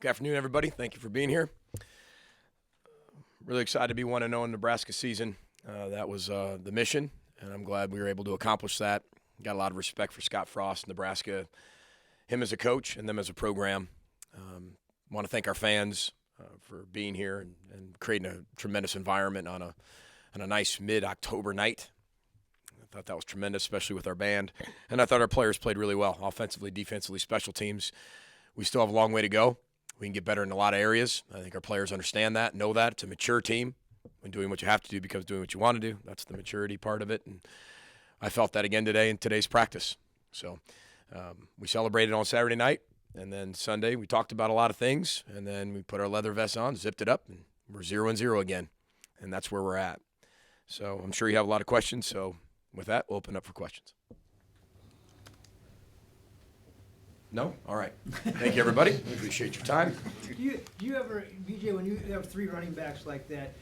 Good afternoon, everybody. Thank you for being here. Really excited to be 1-0 in Nebraska season. That was the mission, and I'm glad we were able to accomplish that. Got a lot of respect for Scott Frost, Nebraska, him as a coach and them as a program. Want to thank our fans for being here and creating a tremendous environment on a nice mid-October night. I thought that was tremendous, especially with our band. And I thought our players played really well, offensively, defensively, special teams. We still have a long way to go. We can get better in a lot of areas. I think our players understand that, know that. It's a mature team. When doing what you have to do becomes doing what you want to do. That's the maturity part of it. And I felt that again today in today's practice. So we celebrated on Saturday night. And then Sunday we talked about a lot of things. And then we put our leather vests on, zipped it up, and we're 0-0 again. And that's where we're at. So I'm sure you have a lot of questions. So with that, we'll open up for questions. No? All right. Thank you, everybody. Appreciate your time. Do you ever, BJ, when you have three running backs like that,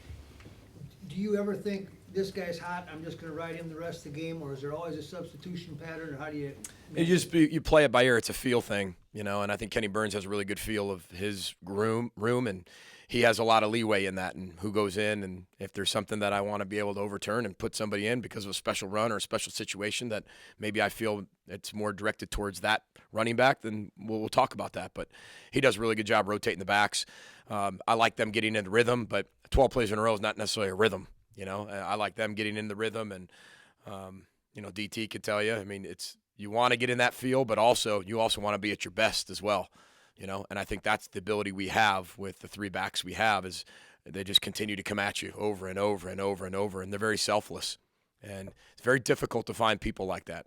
do you ever think this guy's hot, I'm just going to ride him the rest of the game, or is there always a substitution pattern, or how do you? You play it by ear. It's a feel thing, and I think Kenny Burns has a really good feel of his room, and he has a lot of leeway in that and who goes in, and if there's something that I want to be able to overturn and put somebody in because of a special run or a special situation that maybe I feel it's more directed towards that running back, then we'll talk about that. But he does a really good job rotating the backs. I like them getting into rhythm, but 12 plays in a row is not necessarily a rhythm. I like them getting in the rhythm, and DT could tell you. I mean, you want to get in that feel, but you also want to be at your best as well. And I think that's the ability we have with the three backs we have is they just continue to come at you over and over and over and over, and they're very selfless. And it's very difficult to find people like that.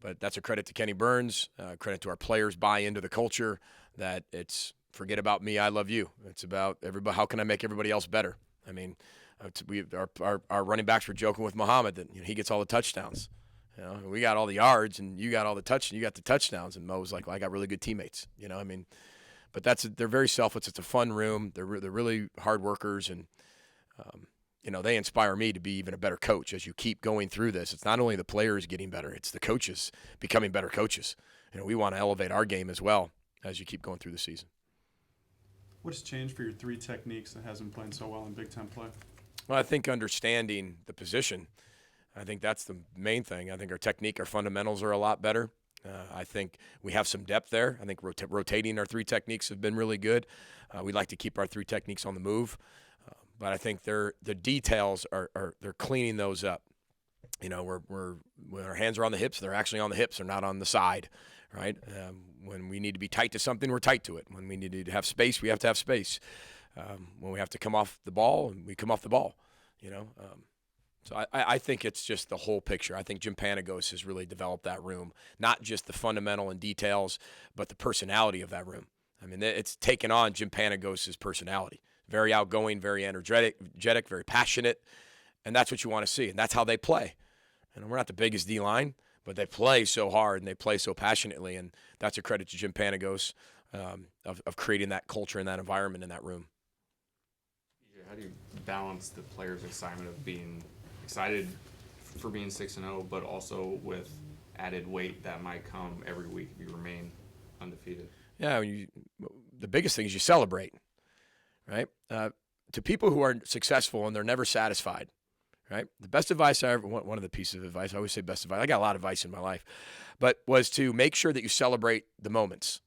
But that's a credit to Kenny Burns, credit to our players buy into the culture that it's forget about me, I love you. It's about everybody. How can I make everybody else better? I mean, our running backs were joking with Muhammad that he gets all the touchdowns. We got all the yards, and you got all you got the touchdowns. And Mo was like, well, I got really good teammates. But they're very selfless. It's a fun room. They're really hard workers, and they inspire me to be even a better coach as you keep going through this. It's not only the players getting better; it's the coaches becoming better coaches. We want to elevate our game as well as you keep going through the season. What has changed for your three techniques that hasn't played so well in Big Ten play? Well, I think understanding the position. I think that's the main thing. I think our technique, our fundamentals are a lot better. I think we have some depth there. I think rotating our three techniques have been really good. We like to keep our three techniques on the move. But I think the details they're cleaning those up. We're when our hands are on the hips, they're actually on the hips, they're not on the side, right? When we need to be tight to something, we're tight to it. When we need to have space, we have to have space. When we have to come off the ball, we come off the ball. So I think it's just the whole picture. I think Jim Panagos has really developed that room, not just the fundamental and details, but the personality of that room. I mean, it's taken on Jim Panagos' personality. Very outgoing, very energetic, very passionate, and that's what you want to see, and that's how they play. We're not the biggest D-line, but they play so hard and they play so passionately, and that's a credit to Jim Panagos of creating that culture and that environment in that room. How do you balance the players' excitement of being excited for being 6-0, but also with added weight that might come every week if you remain undefeated? Yeah, the biggest thing is you celebrate, right? To people who are successful and they're never satisfied, right? The best advice I ever, one of the pieces of advice, I always say best advice, I got a lot of advice in my life, but was to make sure that you celebrate the moments.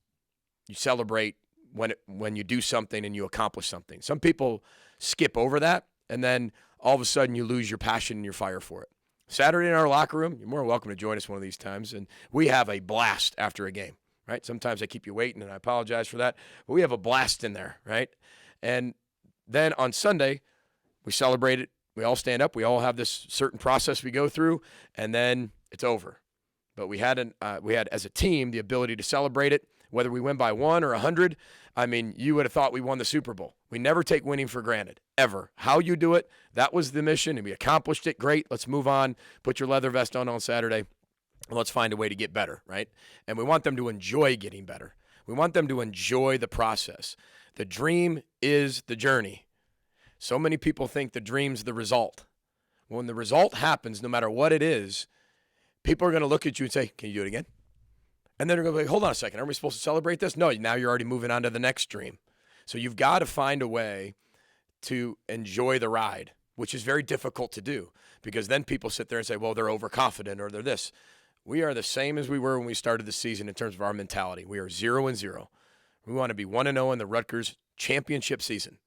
You celebrate when you do something and you accomplish something. Some people skip over that, and then all of a sudden you lose your passion and your fire for it. Saturday in our locker room, you're more than welcome to join us one of these times, and we have a blast after a game, right? Sometimes I keep you waiting, and I apologize for that, but we have a blast in there, right? And then on Sunday, we celebrate it. We all stand up. We all have this certain process we go through, and then it's over. But we had, as a team, the ability to celebrate it, whether we win by 1 or 100. I mean, you would have thought we won the Super Bowl. We never take winning for granted, ever. How you do it, that was the mission, and we accomplished it. Great. Let's move on. Put your leather vest on Saturday, and let's find a way to get better, right? And we want them to enjoy getting better. We want them to enjoy the process. The dream is the journey. So many people think the dream's the result. When the result happens, no matter what it is, people are going to look at you and say, can you do it again? And then they're going to be like, hold on a second, aren't we supposed to celebrate this? No, now you're already moving on to the next dream. So you've got to find a way to enjoy the ride, which is very difficult to do, because then people sit there and say, well, they're overconfident or they're this. We are the same as we were when we started the season in terms of our mentality. We are 0-0. We want to be 1-0 in the Rutgers championship season,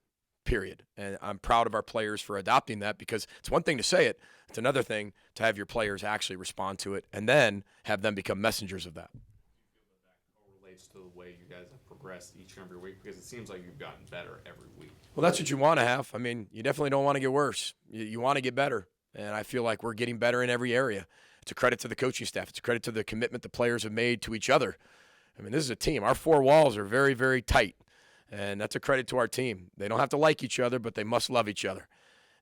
period. And I'm proud of our players for adopting that, because it's one thing to say it. It's another thing to have your players actually respond to it and then have them become messengers of that. Relates to the way you guys have progressed each and every week, because it seems like you've gotten better every week. Well, that's what you want to have. I mean, you definitely don't want to get worse. You want to get better. And I feel like we're getting better in every area. It's a credit to the coaching staff. It's a credit to the commitment the players have made to each other. I mean, this is a team. Our four walls are very, very tight. And that's a credit to our team. They don't have to like each other, but they must love each other.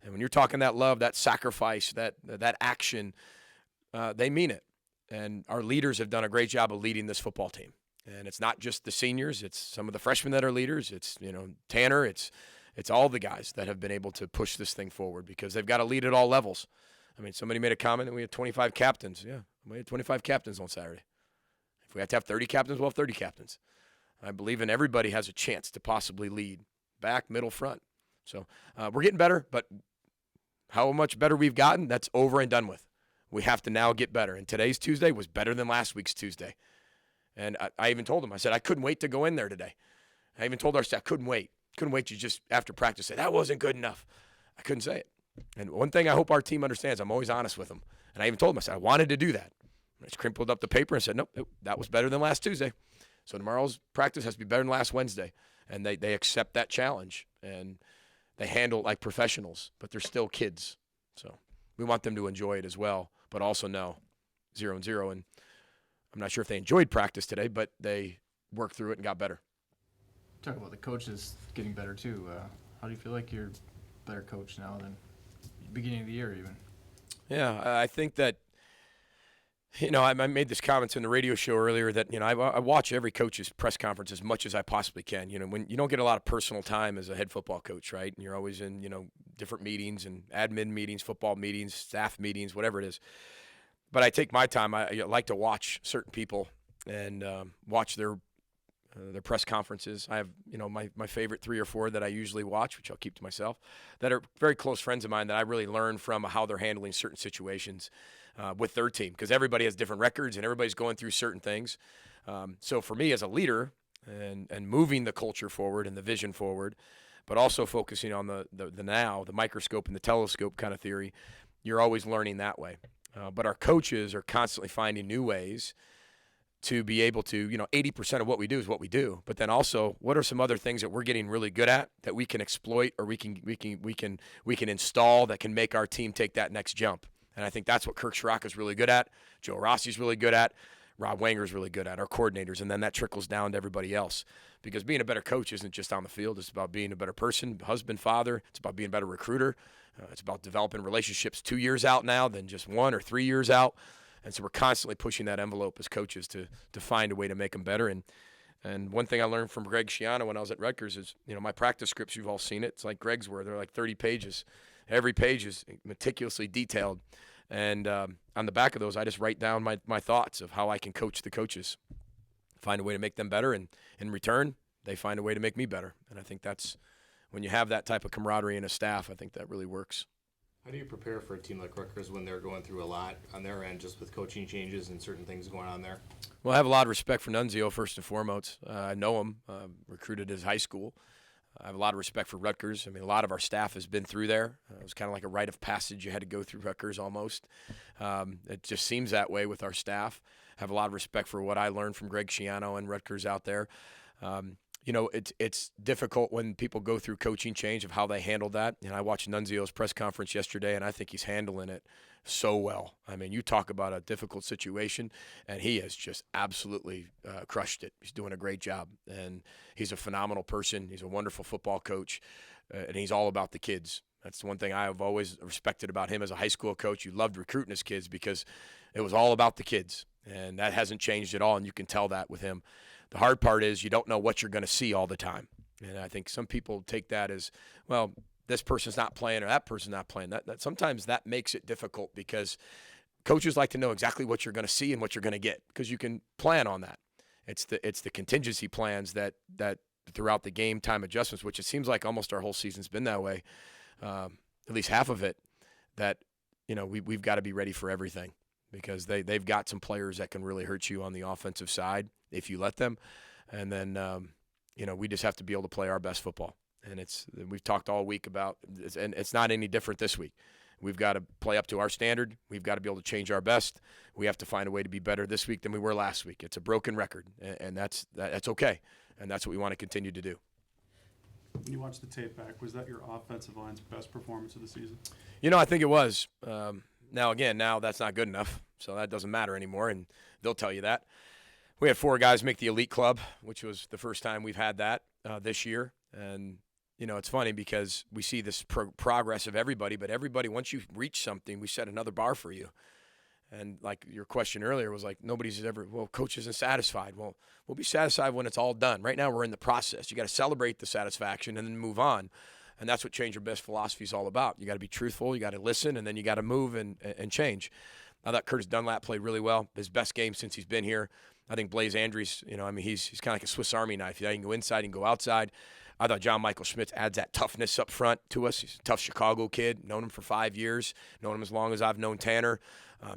And when you're talking that love, that sacrifice, that action, they mean it. And our leaders have done a great job of leading this football team. And it's not just the seniors. It's some of the freshmen that are leaders. It's, Tanner. It's all the guys that have been able to push this thing forward, because they've got to lead at all levels. I mean, somebody made a comment that we had 25 captains. Yeah, we had 25 captains on Saturday. If we have to have 30 captains, we'll have 30 captains. I believe in everybody has a chance to possibly lead, back, middle, front. So we're getting better, but how much better we've gotten, that's over and done with. We have to now get better. And today's Tuesday was better than last week's Tuesday. And I even told them, I said, I couldn't wait to go in there today. I even told our staff, couldn't wait to just, after practice, say, that wasn't good enough. I couldn't say it. And one thing I hope our team understands, I'm always honest with them. And I even told them, I said, I wanted to do that. I just crinkled up the paper and said, nope, that was better than last Tuesday. So tomorrow's practice has to be better than last Wednesday. And they accept that challenge. And they handle it like professionals, but they're still kids. So we want them to enjoy it as well, but also know 0-0. And I'm not sure if they enjoyed practice today, but they worked through it and got better. Talk about the coaches getting better too. How do you feel like you're a better coach now than beginning of the year even? Yeah, I think that, I made this comments in the radio show earlier that, I watch every coach's press conference as much as I possibly can. When you don't get a lot of personal time as a head football coach, right? And you're always in, different meetings and admin meetings, football meetings, staff meetings, whatever it is. But I take my time. I like to watch certain people and watch their press conferences. I have, my favorite 3 or 4 that I usually watch, which I'll keep to myself, that are very close friends of mine that I really learn from how they're handling certain situations with their team, because everybody has different records and everybody's going through certain things. So for me as a leader and moving the culture forward and the vision forward, but also focusing on the now, the microscope and the telescope kind of theory, you're always learning that way. But our coaches are constantly finding new ways to be able to, 80% of what we do is what we do. But then also, what are some other things that we're getting really good at that we can exploit or we can install that can make our team take that next jump? And I think that's what Kirk Shiraka's really good at, Joe Rossi's really good at, Rob Wanger's really good at, our coordinators, and then that trickles down to everybody else. Because being a better coach isn't just on the field. It's about being a better person, husband, father. It's about being a better recruiter. It's about developing relationships 2 years out now than just 1 or 3 years out. And so we're constantly pushing that envelope as coaches to find a way to make them better. And one thing I learned from Greg Schiano when I was at Rutgers is, my practice scripts, you've all seen it. It's like Greg's were. They're like 30 pages. Every page is meticulously detailed. And on the back of those, I just write down my thoughts of how I can coach the coaches, find a way to make them better. And in return, they find a way to make me better. And I think that's when you have that type of camaraderie in a staff, I think that really works. How do you prepare for a team like Rutgers when they're going through a lot on their end, just with coaching changes and certain things going on there? Well, I have a lot of respect for Nunzio, first and foremost. I know him, recruited his high school. I have a lot of respect for Rutgers. I mean, a lot of our staff has been through there. It was kind of like a rite of passage. You had to go through Rutgers almost. It just seems that way with our staff. I have a lot of respect for what I learned from Greg Schiano and Rutgers out there. It's difficult when people go through coaching change of how they handle that. And I watched Nunzio's press conference yesterday, and I think he's handling it so well. I mean, you talk about a difficult situation, and he has just absolutely crushed it. He's doing a great job, and he's a phenomenal person. He's a wonderful football coach, and he's all about the kids. That's the one thing I have always respected about him as a high school coach. You loved recruiting his kids because it was all about the kids, and that hasn't changed at all, and you can tell that with him. The hard part is you don't know what you're going to see all the time. And I think some people take that as, well, this person's not playing or that person's not playing. That sometimes that makes it difficult because coaches like to know exactly what you're going to see and what you're going to get because you can plan on that. It's the contingency plans that throughout the game time adjustments, which it seems like almost our whole season's been that way, at least half of it, that, we've got to be ready for everything because they've got some players that can really hurt you on the offensive side if you let them. And then, we just have to be able to play our best football. And we've talked all week about, and it's not any different this week. We've got to play up to our standard. We've got to be able to change our best. We have to find a way to be better this week than we were last week. It's a broken record, and that's okay. And that's what we want to continue to do. When you watch the tape back, was that your offensive line's best performance of the season? I think it was. Now that's not good enough, so that doesn't matter anymore, and they'll tell you that. We had 4 guys make the elite club, which was the first time we've had that this year. And, it's funny because we see this progress of everybody, but everybody, once you reach something, we set another bar for you. And like your question earlier was like, coach isn't satisfied. Well, we'll be satisfied when it's all done. Right now we're in the process. You got to celebrate the satisfaction and then move on. And that's what Change Your Best philosophy is all about. You got to be truthful, you got to listen, and then you got to move and change. I thought Curtis Dunlap played really well. His best game since he's been here. I think Blaze Andrews, he's kind of like a Swiss Army knife. He can go inside, he can go outside. I thought John Michael Schmitz adds that toughness up front to us. He's a tough Chicago kid. Known him for 5 years. Known him as long as I've known Tanner.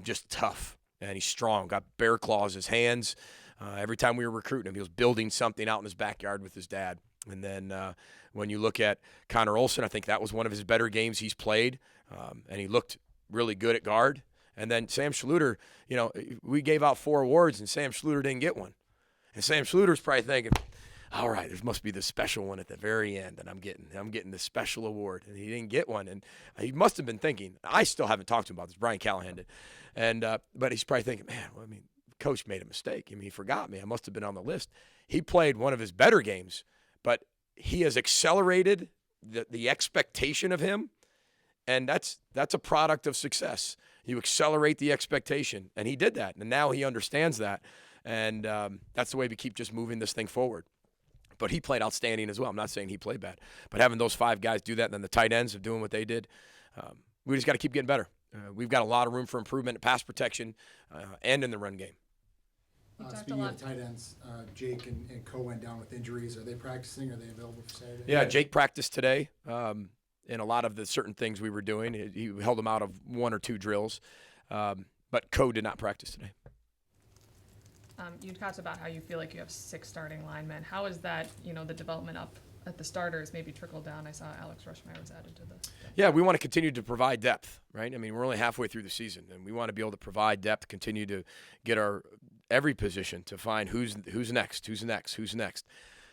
Just tough. And he's strong. Got bear claws in his hands. Every time we were recruiting him, he was building something out in his backyard with his dad. And then when you look at Connor Olson, I think that was one of his better games he's played. And he looked really good at guard. And then Sam Schluter, we gave out 4 awards, and Sam Schluter didn't get one. And Sam Schluter's probably thinking, all right, there must be this special one at the very end that I'm getting this special award. And he didn't get one. And he must have been thinking, I still haven't talked to him about this, Brian Callahan did. And but he's probably thinking, man, coach made a mistake. He forgot me. I must have been on the list. He played one of his better games, but he has accelerated the expectation of him, and that's a product of success. You accelerate the expectation, and he did that, and now he understands that, and that's the way we keep just moving this thing forward. But he played outstanding as well. I'm not saying he played bad, but having those 5 guys do that, and then the tight ends of doing what they did, we just got to keep getting better. We've got a lot of room for improvement in pass protection and in the run game. Speaking of tight ends, Jake and Co went down with injuries. Are they practicing? Are they available for Saturday? Yeah, Jake practiced today in a lot of the certain things we were doing. He held them out of 1 or 2 drills, but Co did not practice today. You talked about how you feel like you have 6 starting linemen. How is that, the development up at the starters maybe trickled down? I saw Alex Rushmeyer was added to the. Yeah, we want to continue to provide depth, right? We're only halfway through the season, and we want to be able to provide depth, continue to get every position to find who's next.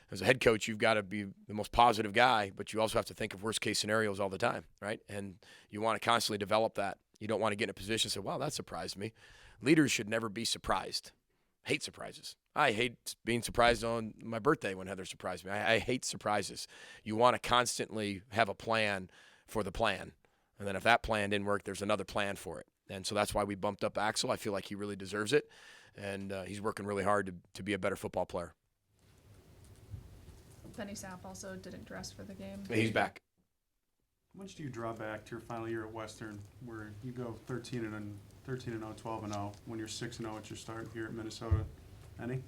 As a head coach, you've got to be the most positive guy, but you also have to think of worst-case scenarios all the time, right? And you want to constantly develop that. You don't want to get in a position and say, wow, that surprised me. Leaders should never be surprised. Hate surprises. I hate being surprised on my birthday when Heather surprised me. I hate surprises. You want to constantly have a plan for the plan. And then if that plan didn't work, there's another plan for it. And so that's why we bumped up Axel. I feel like he really deserves it. And he's working really hard to be a better football player. Benny Sapp also didn't dress for the game. He's back. How much do you draw back to your final year at Western, where you go 13-0, 12-0, when you're 6-0 at your start here at Minnesota? Any?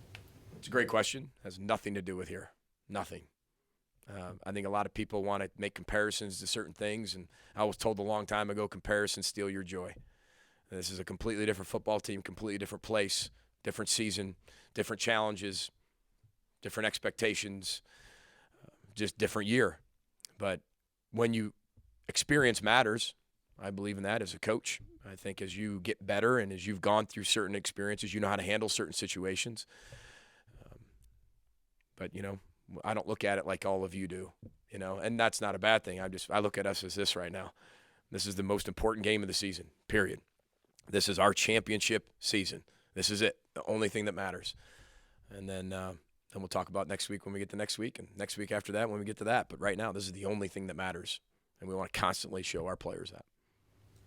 It's a great question. Has nothing to do with here. Nothing. I think a lot of people want to make comparisons to certain things, and I was told a long time ago, comparisons steal your joy. This is a completely different football team, completely different place, different season, different challenges, different expectations, just different year. But when you experience matters, I believe in that as a coach. I think as you get better and as you've gone through certain experiences, you know how to handle certain situations. But, I don't look at it like all of you do, and that's not a bad thing. I look at us as this right now. This is the most important game of the season, period. This is our championship season. This is it, the only thing that matters. And then we'll talk about next week when we get to next week, and next week after that when we get to that. But right now, this is the only thing that matters, and we want to constantly show our players that.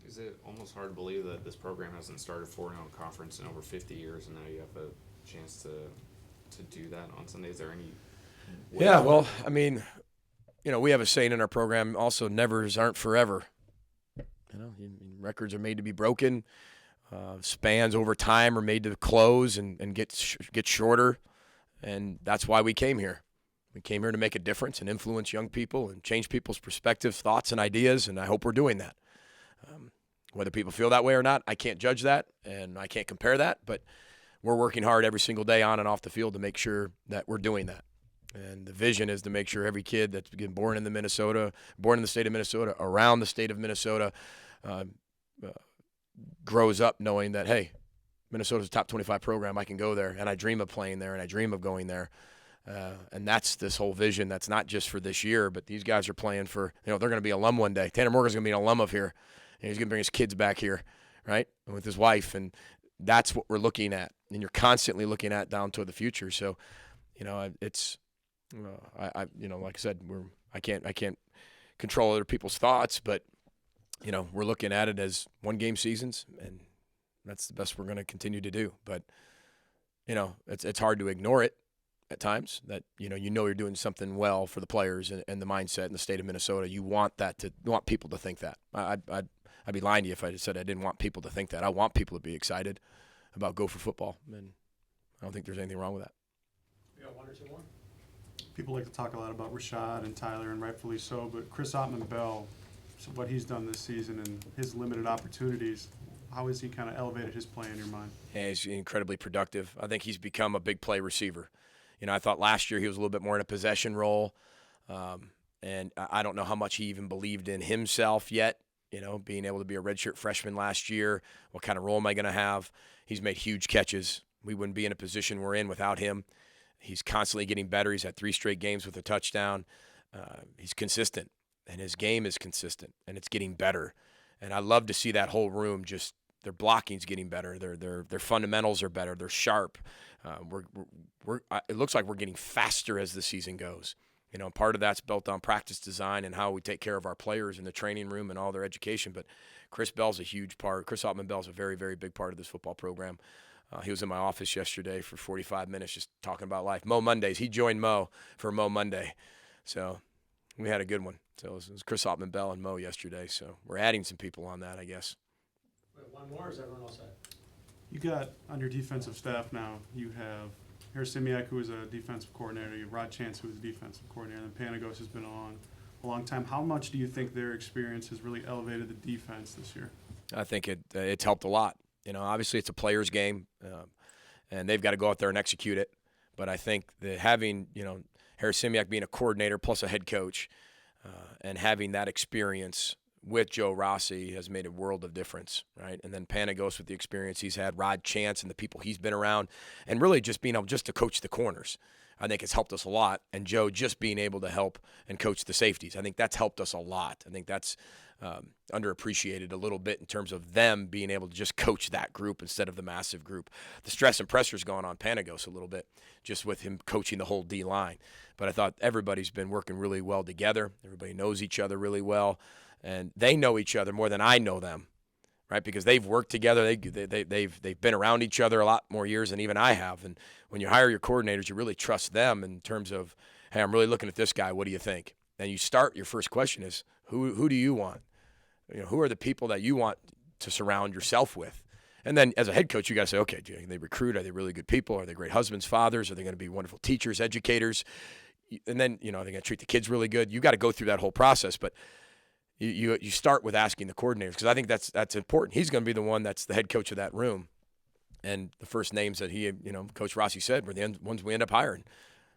Is it almost hard to believe that this program hasn't started 4-0 conference in over 50 years, and now you have a chance to do that on Sunday? Is there any way? Yeah, well, we have a saying in our program also, nevers aren't forever. Records are made to be broken. spans over time are made to close and get shorter, and that's why we came here. We came here to make a difference and influence young people and change people's perspectives, thoughts, and ideas, and I hope we're doing that. Whether people feel that way or not, I can't judge that, and I can't compare that, but we're working hard every single day on and off the field to make sure that we're doing that. And the vision is to make sure every kid that's been born in the state of Minnesota, around the state of Minnesota, grows up knowing that, hey, Minnesota's a top 25 program. I can go there, and I dream of playing there, and I dream of going there. And that's this whole vision. That's not just for this year, but these guys are playing for, they're going to be alum one day. Tanner Morgan's going to be an alum of here, and he's going to bring his kids back here, right, and with his wife. And that's what we're looking at, and you're constantly looking at down toward the future. So, it's, like I said, I can't control other people's thoughts, but we're looking at it as one-game seasons, and that's the best we're going to continue to do. But it's hard to ignore it at times. That you're doing something well for the players and the mindset in the state of Minnesota. You want people to think that. I'd be lying to you if I said I didn't want people to think that. I want people to be excited about Gopher football, and I don't think there's anything wrong with that. We got one or two more. People like to talk a lot about Rashad and Tyler, and rightfully so, but Chris Ottman-Bell, so what he's done this season and his limited opportunities, how has he kind of elevated his play in your mind? Yeah, he's incredibly productive. I think he's become a big play receiver. I thought last year he was a little bit more in a possession role, and I don't know how much he even believed in himself yet, being able to be a redshirt freshman last year. What kind of role am I going to have? He's made huge catches. We wouldn't be in a position we're in without him. He's constantly getting better. He's had 3 straight games with a touchdown. He's consistent, and his game is consistent, and it's getting better. And I love to see that whole room just their blocking's getting better. Their fundamentals are better. They're sharp. It looks like we're getting faster as the season goes. Part of that's built on practice design and how we take care of our players in the training room and all their education. But Chris Bell's a huge part. Chris Ottman-Bell's a very, very big part of this football program. He was in my office yesterday for 45 minutes just talking about life. Mo Mondays. He joined Mo for Mo Monday. So we had a good one. So it was Chris Ottman-Bell and Mo yesterday. So we're adding some people on that, I guess. One more, or is everyone all set? You got on your defensive staff now, you have Harris Simiak, who is a defensive coordinator, you have Rod Chance, who is a defensive coordinator, and Panagos has been a long time. How much do you think their experience has really elevated the defense this year? I think it's helped a lot. Obviously it's a player's game, and they've got to go out there and execute it. But I think that having, Harris Simiak being a coordinator plus a head coach and having that experience with Joe Rossi has made a world of difference, right? And then Panagos with the experience he's had, Rod Chance and the people he's been around, and really just being able just to coach the corners, I think it's helped us a lot. And Joe just being able to help and coach the safeties, I think that's helped us a lot. I think that's underappreciated a little bit in terms of them being able to just coach that group instead of the massive group. The stress and pressure's gone on Panagos a little bit just with him coaching the whole D-line. But I thought everybody's been working really well together. Everybody knows each other really well. And they know each other more than I know them, right? Because they've worked together. They've been around each other a lot more years than even I have. And when you hire your coordinators, you really trust them in terms of, hey, I'm really looking at this guy. What do you think? And you start, your first question is, who do you want? Who are the people that you want to surround yourself with? And then as a head coach, you got to say, okay, do they recruit? Are they really good people? Are they great husbands, fathers? Are they going to be wonderful teachers, educators? And then, are they going to treat the kids really good? You got to go through that whole process. But you start with asking the coordinators, because I think that's important. He's going to be the one that's the head coach of that room. And the first names that Coach Rossi said were the ones we end up hiring.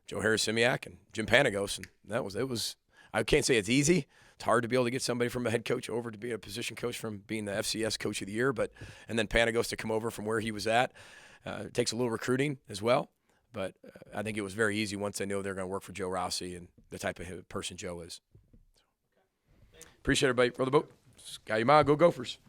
Joe Harris Simiak and Jim Panagos. And it was, I can't say it's easy. It's hard to be able to get somebody from a head coach over to be a position coach from being the FCS coach of the year, and then Panagos to come over from where he was at. It takes a little recruiting as well, but I think it was very easy once they know they're going to work for Joe Rossi and the type of person Joe is. Appreciate everybody. Row the boat. Sky Yama, go Gophers.